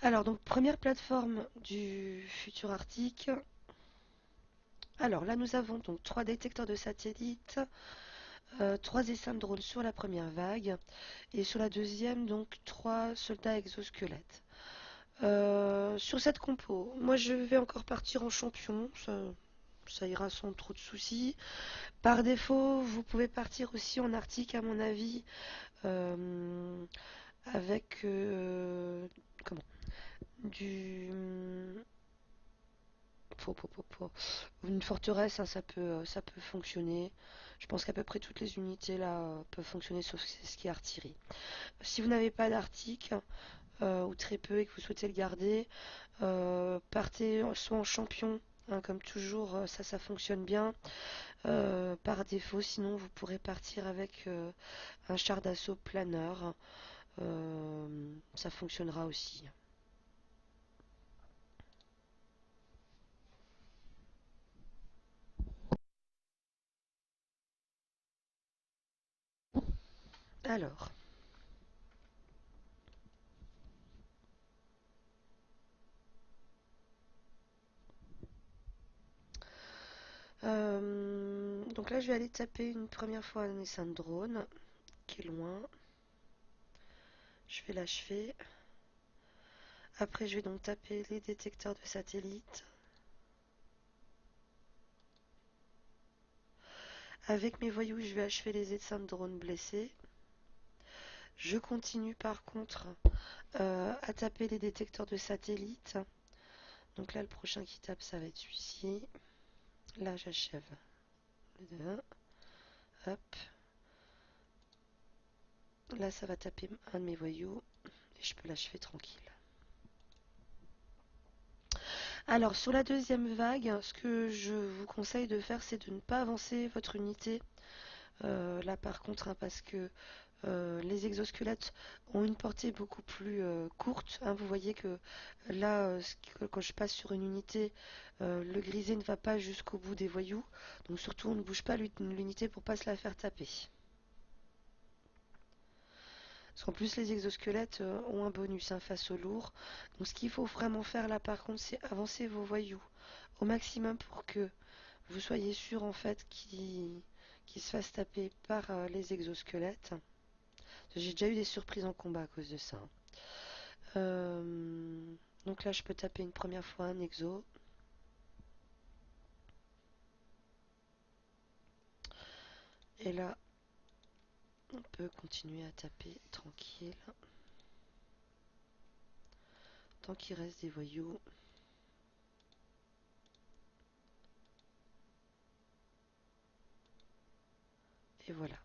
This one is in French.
Alors, donc, première plateforme du futur Arctique. Alors là, nous avons donc 3 détecteurs de satellites, 3 essaims de drones sur la première vague, et sur la deuxième, donc 3 soldats exosquelettes. Sur cette compo, moi je vais encore partir en champion, ça ira sans trop de soucis. Par défaut, vous pouvez partir aussi en Arctique, à mon avis, euh, avec comment du une forteresse, hein, ça peut fonctionner. Je pense qu'à peu près toutes les unités là peuvent fonctionner, sauf ce qui est artillerie. Si vous n'avez pas d'Arctique, ou très peu, et que vous souhaitez le garder, partez soit en champion, hein, comme toujours, ça fonctionne bien. Par défaut, sinon vous pourrez partir avec un char d'assaut planeur. Ça fonctionnera aussi. Alors, donc là je vais aller taper une première fois un essaim de drone qui est loin. Je vais l'achever. Après je vais donc taper les détecteurs de satellites. Avec mes voyous, je vais achever les essaims de drone blessés. Je continue par contre à taper les détecteurs de satellites. Donc là, le prochain qui tape, ça va être celui-ci. Là, j'achève le 2. Hop. Là, ça va taper un de mes voyous. Et je peux l'achever tranquille. Alors, sur la deuxième vague, ce que je vous conseille de faire, c'est de ne pas avancer votre unité. Là, par contre, hein, parce que les exosquelettes ont une portée beaucoup plus courte, hein. Vous voyez que là, quand je passe sur une unité, le grisé ne va pas jusqu'au bout des voyous. Donc surtout, on ne bouge pas l'unité pour pas se la faire taper. Parce qu'en plus, les exosquelettes ont un bonus, hein, face aux lourds. Donc ce qu'il faut vraiment faire là, par contre, c'est avancer vos voyous au maximum pour que vous soyez sûr en fait qu'ils se fassent taper par les exosquelettes. J'ai déjà eu des surprises en combat à cause de ça. Donc là, je peux taper une première fois un exo. Et là, on peut continuer à taper tranquille. Tant qu'il reste des voyous. Et voilà.